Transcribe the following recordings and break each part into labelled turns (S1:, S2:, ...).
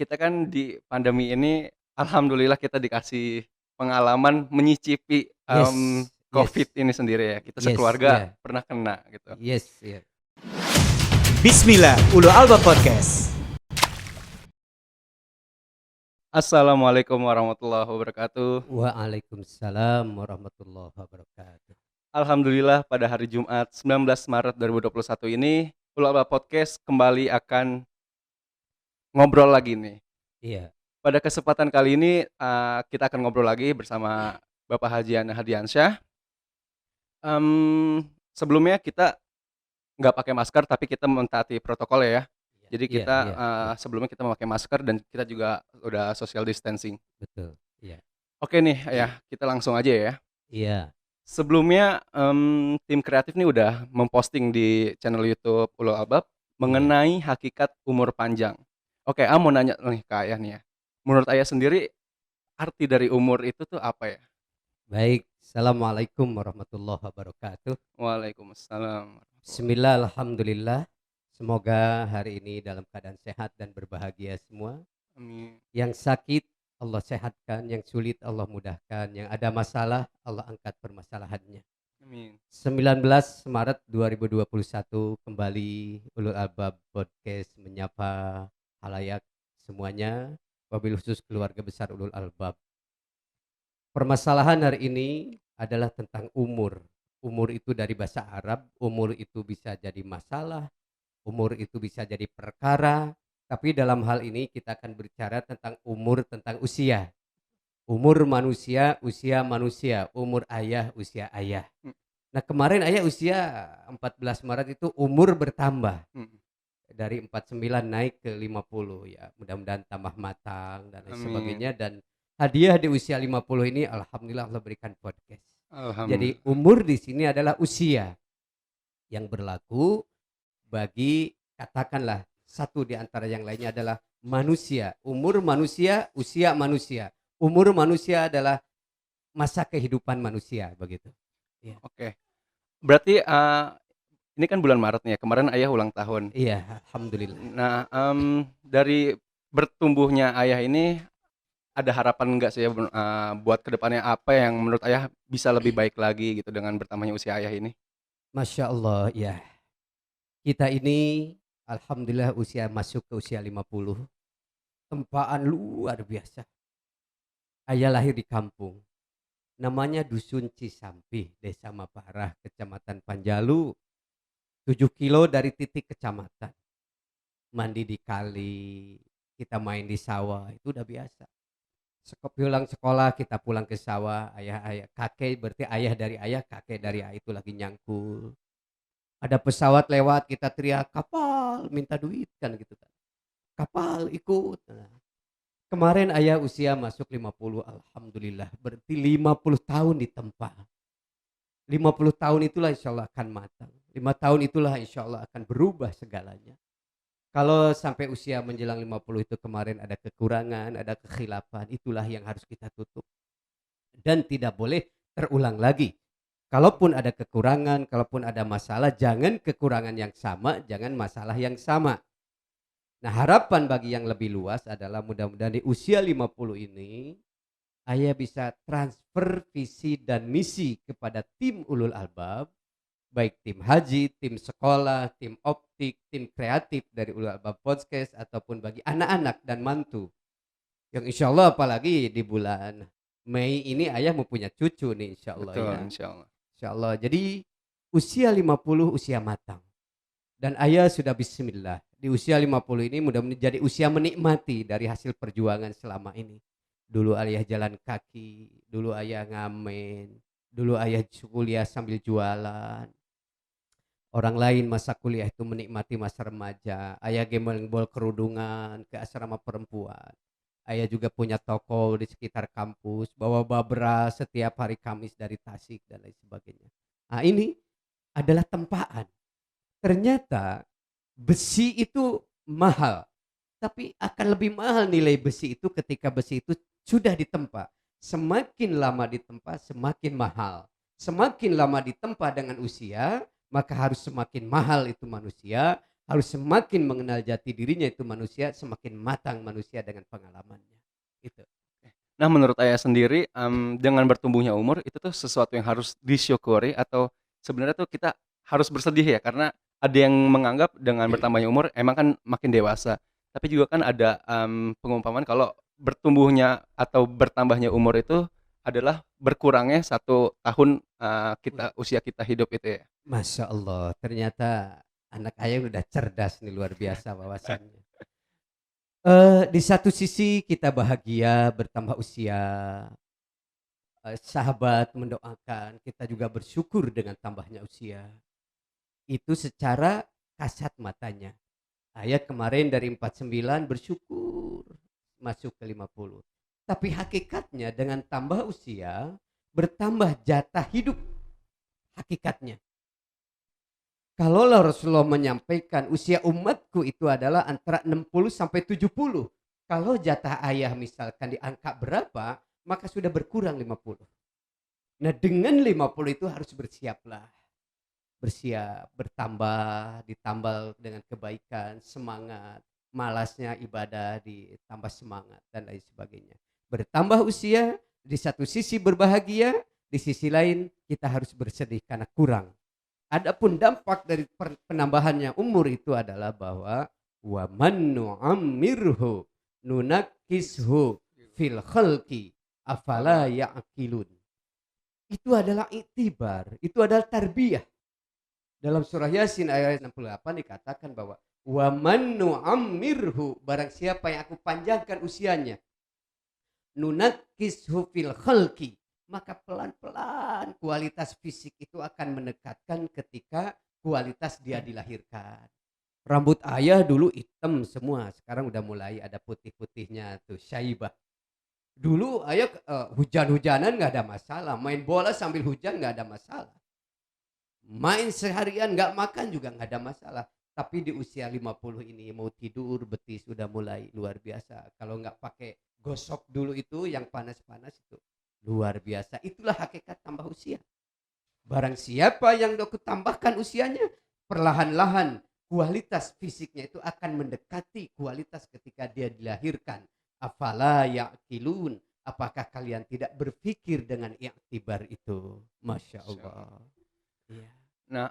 S1: kita kan di pandemi ini alhamdulillah kita dikasih pengalaman menyicipi,
S2: Yes,
S1: Covid
S2: yes,
S1: ini sendiri ya. Kita
S2: yes,
S1: sekeluarga
S2: iya,
S1: pernah kena gitu.
S2: yes, iya.
S3: Bismillah, Ulu Alba Podcast.
S1: Assalamualaikum warahmatullahi wabarakatuh.
S2: Waalaikumsalam warahmatullahi wabarakatuh.
S1: Alhamdulillah pada hari Jumat 19 Maret 2021 ini Ulu Alba Podcast kembali akan ngobrol lagi nih.
S2: Iya,
S1: Pada kesempatan kali ini, kita akan ngobrol lagi bersama Bapak Haji Ana Hadiansyah. Sebelumnya kita nggak pakai masker, tapi kita mentaati protokol ya.
S2: iya,
S1: Jadi
S2: iya,
S1: kita,
S2: iya, iya,
S1: sebelumnya kita memakai masker dan kita juga udah social distancing.
S2: betul. Iya,
S1: Oke nih ya, kita langsung aja ya.
S2: iya,
S1: Sebelumnya, tim kreatif nih udah memposting di channel YouTube Ulul Albab
S2: iya.
S1: mengenai hakikat umur panjang. Oke, mau nanya nih ke Ayah nih ya. Menurut Ayah sendiri, arti dari umur itu tuh apa ya?
S2: Baik, Assalamualaikum warahmatullahi wabarakatuh.
S1: Waalaikumsalam warahmatullahi.
S2: Bismillah, alhamdulillah. Semoga hari ini dalam keadaan sehat dan berbahagia semua.
S1: Amin.
S2: Yang sakit Allah sehatkan, yang sulit Allah mudahkan, yang ada masalah Allah angkat permasalahannya.
S1: Amin.
S2: 19 Maret 2021 kembali Ulul Albab Podcast menyapa halayak semuanya, wabil khusus keluarga besar Ulul Albab. Permasalahan hari ini adalah tentang umur. Umur itu dari bahasa Arab, umur itu bisa jadi masalah, umur itu bisa jadi perkara, tapi dalam hal ini kita akan berbicara tentang umur, tentang usia. Umur manusia, usia manusia, umur ayah, usia ayah.
S1: Mhm.
S2: Nah, kemarin ayah usia 14 Maret itu umur bertambah.
S1: Mhm.
S2: Dari 49 naik ke 50 ya. Mudah-mudahan tambah matang dan lain
S1: Amin.
S2: sebagainya, dan hadiah di usia 50 ini alhamdulillah Allah berikan podcast. Jadi
S1: Alhamdulillah.
S2: umur di sini adalah usia yang berlaku bagi, katakanlah, satu di antara yang lainnya adalah manusia. Umur manusia, usia manusia. Umur manusia adalah masa kehidupan manusia begitu. Ya.
S1: Oke. Berarti, ini kan bulan Maret nih ya, kemarin Ayah ulang tahun.
S2: Iya, alhamdulillah.
S1: Nah, dari bertumbuhnya Ayah ini ada harapan nggak sih ya, buat kedepannya apa yang menurut Ayah bisa lebih baik lagi gitu dengan bertambahnya usia Ayah ini?
S2: Masya Allah, ya. Kita ini alhamdulillah usia masuk ke usia 50. Tempaan luar biasa. Ayah lahir di kampung. Namanya Dusun Cisampih, Desa Maparah, Kecamatan Panjalu. 7 kilo dari titik kecamatan. Mandi di kali, kita main di sawah, itu udah biasa. Pulang sekolah kita pulang ke sawah, ayah kakek berarti ayah dari ayah, kakek dari ayah itu lagi nyangkul. Ada pesawat lewat kita teriak kapal, minta duit kan gitu kan. Kapal ikut. Nah, kemarin ayah usia masuk 50, alhamdulillah. Berarti 50 tahun ditempa. 50 tahun itulah insya Allah akan matang. 5 tahun itulah insya Allah akan berubah segalanya. Kalau sampai usia menjelang 50 itu kemarin ada kekurangan, ada kekhilafan, itulah yang harus kita tutup. Dan tidak boleh terulang lagi. Kalaupun ada kekurangan, kalaupun ada masalah, jangan kekurangan yang sama, jangan masalah yang sama. Nah, harapan bagi yang lebih luas adalah mudah-mudahan di usia 50 ini ayah bisa transfer visi dan misi kepada tim Ulul Albab, baik tim haji, tim sekolah, tim optik, tim kreatif dari Ulul Albab Podcast, ataupun bagi anak-anak dan mantu. Yang insya Allah apalagi di bulan Mei ini ayah mau punya cucu nih insya Allah
S1: Betul,
S2: ya.
S1: insyaallah.
S2: Insya Allah. Jadi usia 50 usia matang. Dan ayah sudah bismillah. Di usia 50 ini mudah-mudahan jadi usia menikmati dari hasil perjuangan selama ini. Dulu ayah jalan kaki, dulu ayah ngamen, dulu ayah kuliah sambil jualan. Orang lain masa kuliah itu menikmati masa remaja. Ayah gembel-gembel kerudungan ke asrama perempuan. Ayah juga punya toko di sekitar kampus, bawa beras setiap hari Kamis dari Tasik dan lain sebagainya. Nah, ini adalah tempaan. Ternyata besi itu mahal, tapi akan lebih mahal nilai besi itu ketika besi itu sudah ditempa. Semakin lama ditempa, semakin mahal. Semakin lama ditempa dengan usia, maka harus semakin mahal itu manusia, harus semakin mengenal jati dirinya itu manusia, semakin matang manusia dengan pengalamannya. Itu.
S1: Nah, menurut Ayah sendiri, dengan bertumbuhnya umur itu tuh sesuatu yang harus disyukuri atau sebenarnya tuh kita harus bersedih ya? Karena ada yang menganggap dengan bertambahnya umur emang kan makin dewasa, tapi juga kan ada, pengumpamaan kalau bertumbuhnya atau bertambahnya umur itu adalah berkurangnya 1 tahun, usia kita hidup itu ya?
S2: Masya Allah, ternyata anak ayah udah cerdas nih, luar biasa wawasannya. Di satu sisi kita bahagia bertambah usia, sahabat mendoakan, kita juga bersyukur dengan tambahnya usia. Itu secara kasat matanya. Ayah kemarin dari 49 bersyukur masuk ke 50. Tapi hakikatnya dengan tambah usia, bertambah jatah hidup hakikatnya. Kalau Rasulullah menyampaikan usia umatku itu adalah antara 60 sampai 70. Kalau jatah ayah misalkan di angka berapa, maka sudah berkurang 50. Nah, dengan 50 itu harus bersiaplah. Bersiap, bertambah, ditambal dengan kebaikan, semangat, malasnya ibadah ditambah semangat dan lain sebagainya. Bertambah usia, di satu sisi berbahagia, di sisi lain kita harus bersedih karena kurang. Adapun dampak dari penambahannya umur itu adalah bahwa wa man nu'ammirhu nunakkishu fil khalqi afala ya'qilun. Itu adalah iktibar, itu adalah tarbiyah. Dalam surah Yasin ayat 68 dikatakan bahwa wa man nu'ammirhu, barang siapa yang aku panjangkan usianya, nunakkishu fil khalqi, maka pelan-pelan kualitas fisik itu akan mendekatkan ketika kualitas dia dilahirkan. Rambut ayah dulu hitam semua, sekarang udah mulai ada putih-putihnya tuh, syaibah. Dulu ayah hujan-hujanan nggak ada masalah, main bola sambil hujan nggak ada masalah, main seharian nggak makan juga nggak ada masalah. Tapi di usia 50 ini mau tidur betis sudah mulai luar biasa. Kalau nggak pakai gosok dulu itu yang panas-panas itu luar biasa. Itulah hakikat tambah usia. Barang siapa yang aku tambahkan usianya, perlahan-lahan kualitas fisiknya itu akan mendekati kualitas ketika dia dilahirkan. Afala ya'qilun, apakah kalian tidak berpikir dengan i'tibar itu? Masya Allah. Ya.
S1: Nah,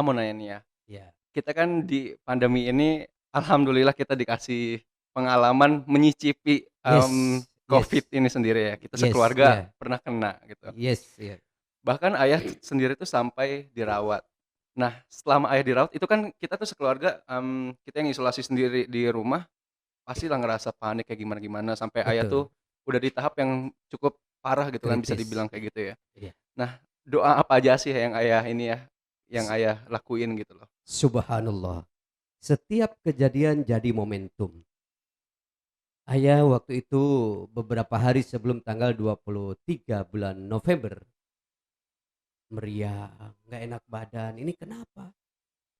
S1: mau nanya nih ya,
S2: Ya.
S1: kita kan di pandemi ini alhamdulillah kita dikasih pengalaman menyicipi,
S2: Yes.
S1: COVID ini sendiri ya, kita
S2: Yes,
S1: sekeluarga
S2: yeah.
S1: pernah kena gitu.
S2: Yes, yeah.
S1: Bahkan ayah sendiri tuh sampai dirawat. Nah, selama ayah dirawat itu kan kita tuh sekeluarga, kita yang isolasi sendiri di rumah, pastilah ngerasa panik kayak gimana-gimana sampai ayah tuh
S2: Betul.
S1: udah di tahap yang cukup parah gitu kan, bisa
S2: Kritis.
S1: dibilang kayak gitu ya.
S2: Iya.
S1: Nah, doa apa aja sih yang ayah ini ya, yang ayah lakuin gitu loh?
S2: Subhanallah. Setiap kejadian jadi momentum. Ayah waktu itu beberapa hari sebelum tanggal 23 bulan November meriang, nggak enak badan. Ini kenapa?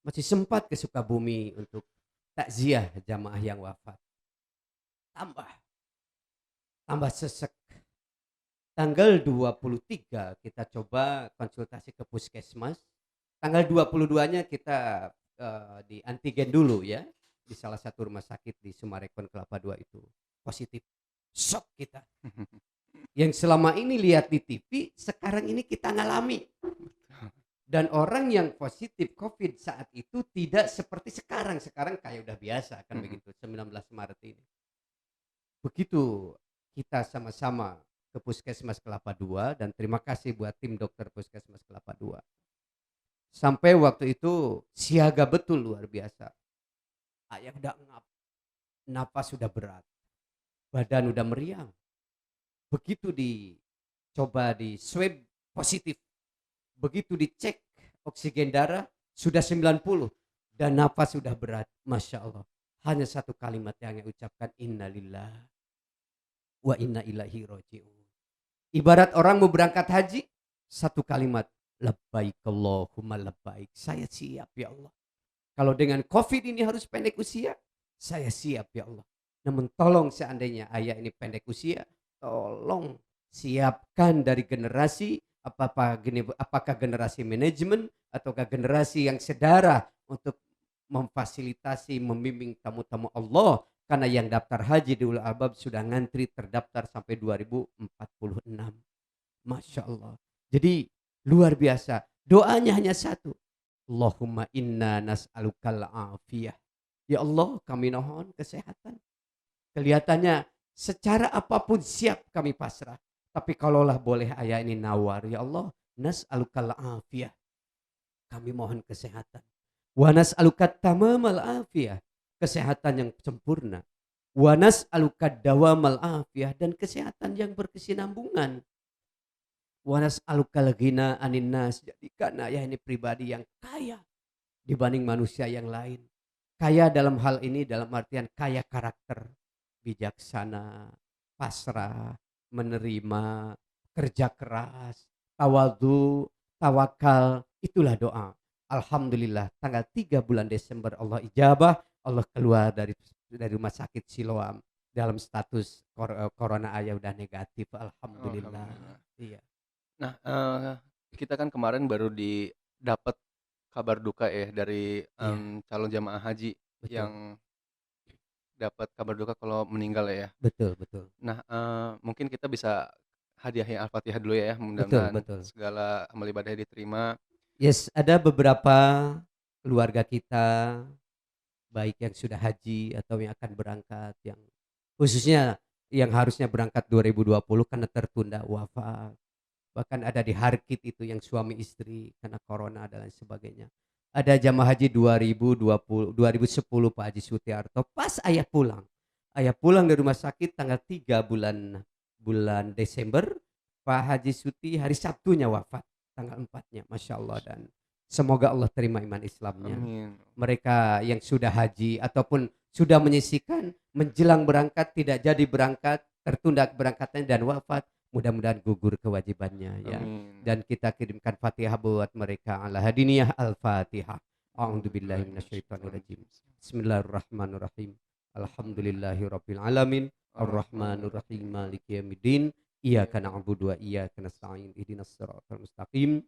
S2: Masih sempat ke Sukabumi untuk takziah jamaah yang wafat. Tambah sesek. Tanggal 23 kita coba konsultasi ke puskesmas. Tanggal 22-nya kita di antigen dulu ya, di salah satu rumah sakit di Sumarekon Kelapa II itu positif. Shock kita. Yang selama ini lihat di TV, sekarang ini kita ngalami. Dan orang yang positif COVID saat itu tidak seperti sekarang. Sekarang kayak udah biasa kan begitu, 19 Maret ini. Begitu kita sama-sama ke Puskesmas Kelapa II, dan terima kasih buat tim dokter Puskesmas Kelapa II. Sampai waktu itu siaga betul, luar biasa. Ayah udah ngap, napas sudah berat, badan udah meriang. Begitu dicoba di swab positif, begitu dicek oksigen darah sudah 90 dan napas sudah berat. Masya Allah, hanya satu kalimat yang ucapkan, innalillah wa inna ilaihi roji'un. Ibarat orang mau berangkat haji, satu kalimat, labbaik Allahumma labbaik, saya siap ya Allah. Kalau dengan COVID ini harus pendek usia, saya siap ya Allah. Namun tolong seandainya ayah ini pendek usia, tolong siapkan dari generasi, apakah generasi manajemen ataukah generasi yang sedarah untuk memfasilitasi, membimbing tamu-tamu Allah. Karena yang daftar haji di Ulul Albab sudah ngantri terdaftar sampai 2046. Masya Allah. Jadi luar biasa. Doanya hanya satu. Allahumma inna nas'alukal afiyah. Ya Allah, kami mohon kesehatan. Kelihatannya secara apapun siap kami pasrah. Tapi kalaulah boleh ayah ini nawar, ya Allah, nas'alukal afiyah. Kami mohon kesehatan. Wa nas'alukat tamamal afiyah. Kesehatan yang sempurna. Wa nas'alukat dawamal afiyah. Dan kesehatan yang berkesinambungan. Wa nas'alukal ghina anin nas. Jadikan ayah ini pribadi yang kaya dibanding manusia yang lain. Kaya dalam hal ini dalam artian kaya karakter. Bijaksana, pasrah, menerima, kerja keras, tawadhu, tawakal. Itulah doa. Alhamdulillah tanggal 3 bulan Desember Allah ijabah. Allah keluar dari rumah sakit Siloam dalam status corona ayah udah negatif. Alhamdulillah.
S1: Alhamdulillah.
S2: Iya.
S1: Nah, kita kan kemarin baru dapat kabar duka ya dari
S2: Iya.
S1: calon jamaah haji
S2: Betul.
S1: yang dapat kabar duka kalau meninggal ya.
S2: Betul, betul.
S1: Nah, mungkin kita bisa hadiahin Al-Fatihah dulu ya,
S2: Betul,
S1: mudah-mudahan
S2: betul.
S1: segala amal ibadahnya diterima.
S2: Yes, ada beberapa keluarga kita baik yang sudah haji atau yang akan berangkat, yang khususnya yang harusnya berangkat 2020 karena tertunda wafat. Bahkan ada di Harkit itu yang suami istri karena corona dan lain sebagainya. Ada jamaah haji 2010 Pak Haji Sutiarto pas ayah pulang. Ayah pulang dari rumah sakit tanggal 3 bulan Desember. Pak Haji Suti hari Sabtunya wafat tanggal 4-nya. Masya Allah, dan semoga Allah terima iman Islamnya.
S1: Amin.
S2: Mereka yang sudah haji ataupun sudah menyisikan menjelang berangkat tidak jadi berangkat, tertunda keberangkatannya dan wafat, mudah-mudahan gugur kewajibannya ya.
S1: Amin.
S2: Dan kita kirimkan Fatihah buat mereka. Ala hadiniyah al-Fatihah. A'udzubillahi minasyaitonirrajim. Bismillahirrahmanirrahim. Alhamdulillahirabbil alamin. Arrahmanirrahim. Maliki yaumiddin. Iyyaka na'budu wa iyyaka nasta'in. Ihdinas siratal mustaqim.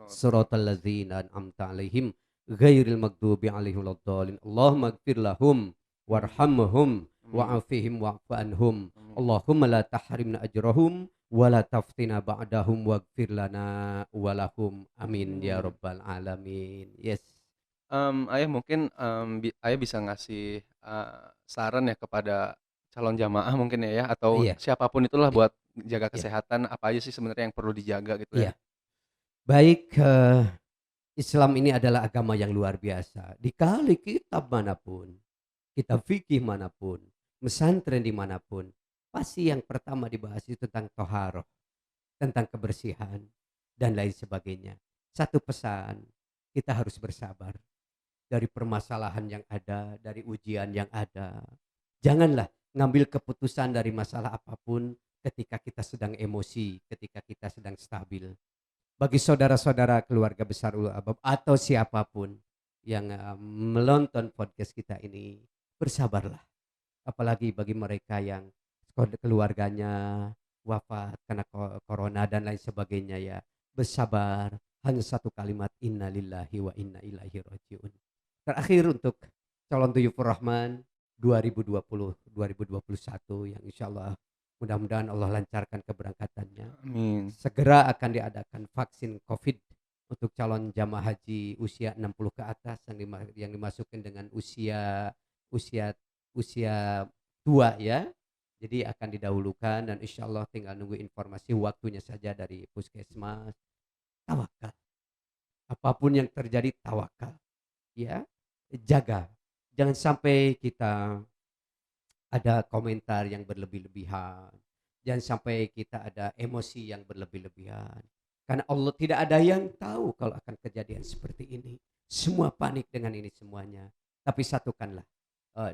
S2: Siratal ladzina an'amta 'alaihim ghairil maghdubi 'alaihim waladdallin. Allahumma ighfir lahum warhamhum wa'afihim wa'fu anhum. Allahumma la tahrimna ajrahum wa la taftina ba'dahum waghfir lana walahum. Amin ya rabbal alamin. Yes.
S1: Ayah mungkin ayah bisa ngasih saran ya kepada calon jamaah mungkin ya atau
S2: Iya.
S1: siapapun itulah buat jaga
S2: Iya.
S1: kesehatan, apa aja sih sebenarnya yang perlu dijaga gitu
S2: Iya.
S1: ya.
S2: Baik, Islam ini adalah agama yang luar biasa. Dikali kitab manapun, kitab fikih manapun, pesantren dimanapun, pasti yang pertama dibahas itu tentang toharoh, tentang kebersihan dan lain sebagainya. Satu pesan, kita harus bersabar dari permasalahan yang ada, dari ujian yang ada. Janganlah ngambil keputusan dari masalah apapun ketika kita sedang emosi, ketika kita sedang stabil. Bagi saudara-saudara keluarga besar Ulul Albab atau siapapun yang menonton podcast kita ini, bersabarlah. Apalagi bagi mereka yang keluarganya wafat karena corona dan lain sebagainya ya. Bersabar, hanya satu kalimat, innalillahi wa inna ilaihi rajiun. Terakhir untuk calon Duyufur Rahman 2020-2021 yang insya Allah mudah-mudahan Allah lancarkan keberangkatannya.
S1: Amin.
S2: Segera akan diadakan vaksin COVID untuk calon jamaah haji usia 60 ke atas yang dimasukkan dengan usia tua ya. Jadi akan didahulukan dan insya Allah tinggal nunggu informasi waktunya saja dari puskesmas. Tawakal. Apapun yang terjadi tawakal. Ya, jaga. Jangan sampai kita ada komentar yang berlebih-lebihan. Jangan sampai kita ada emosi yang berlebih-lebihan. Karena Allah tidak ada yang tahu kalau akan kejadian seperti ini. Semua panik dengan ini semuanya. Tapi satukanlah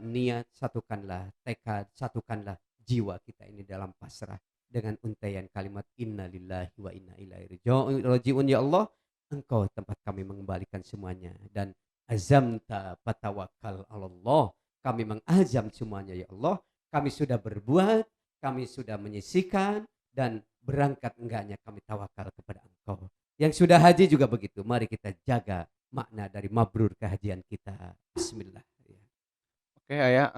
S2: niat, satukanlah tekad, satukanlah jiwa kita ini dalam pasrah. Dengan untaian kalimat innalillahi wa inna ilaihi rajiun. Ya Allah, Engkau tempat kami mengembalikan semuanya. Dan azamta fatawakkal Allah. Kami mengazam semuanya ya Allah. Kami sudah berbuat, kami sudah menyisikan, dan berangkat enggaknya kami tawakal kepada Engkau. Yang sudah haji juga begitu. Mari kita jaga makna dari mabrur kehajian kita. Bismillah. Ya.
S1: Oke Ayah,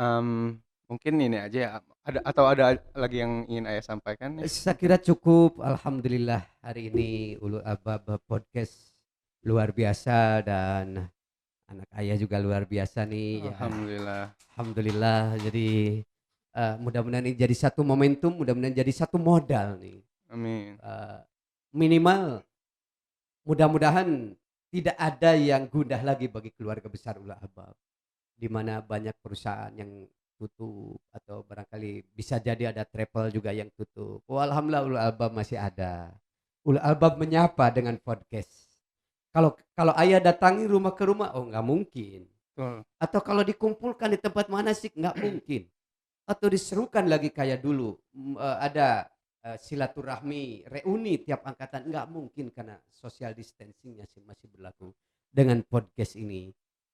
S1: mungkin ini aja ya, ada lagi yang ingin Ayah sampaikan nih?
S2: Saya kira cukup. Alhamdulillah hari ini Ulul Albab podcast luar biasa dan anak ayah juga luar biasa nih. Ya,
S1: Alhamdulillah.
S2: alhamdulillah. Jadi mudah-mudahan ini jadi satu momentum, mudah-mudahan jadi satu modal nih.
S1: Amin.
S2: Minimal mudah-mudahan tidak ada yang gundah lagi bagi keluarga besar Ulul Albab, di mana banyak perusahaan yang tutup atau barangkali bisa jadi ada travel juga yang tutup. Oh, alhamdulillah Ulul Albab masih ada. Ulul Albab menyapa dengan podcast. Kalau ayah datangi rumah ke rumah, oh nggak mungkin.
S1: Betul.
S2: Atau kalau dikumpulkan di tempat mana sih, nggak mungkin. Atau diserukan lagi kayak dulu, ada silaturahmi, reuni tiap angkatan, nggak mungkin karena social distancingnya masih berlaku. Dengan podcast ini,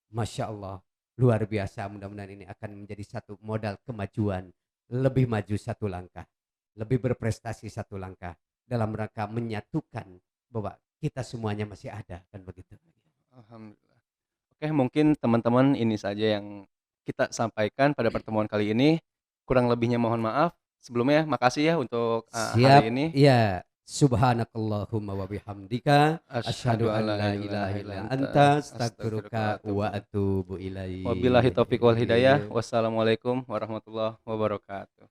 S2: Masya Allah, luar biasa. Mudah-mudahan ini akan menjadi satu modal kemajuan, lebih maju satu langkah, lebih berprestasi satu langkah dalam rangka menyatukan bahwa kita semuanya masih ada, kan begitu.
S1: Alhamdulillah. Oke, mungkin teman-teman ini saja yang kita sampaikan pada pertemuan kali ini. Kurang lebihnya mohon maaf. Sebelumnya makasih ya untuk
S2: Siap,
S1: hari ini.
S2: ya. Subhanakallahumma wa bihamdika asyhadu an la ilaha illa anta astaghfiruka wa atubu ilaik.
S1: Wabillahi taufiq wal hidayah. Wassalamualaikum warahmatullahi wabarakatuh.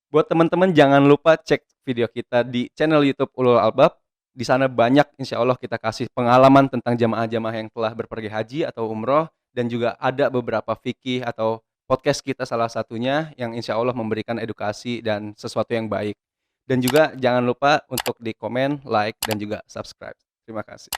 S1: Buat teman-teman jangan lupa cek video kita di channel YouTube Ulul Albab. Di sana banyak insya Allah kita kasih pengalaman tentang jamaah-jamaah yang telah berpergi haji atau umroh, dan juga ada beberapa fikih atau podcast kita salah satunya yang insya Allah memberikan edukasi dan sesuatu yang baik. Dan juga jangan lupa untuk di komen, like, dan juga subscribe. Terima kasih.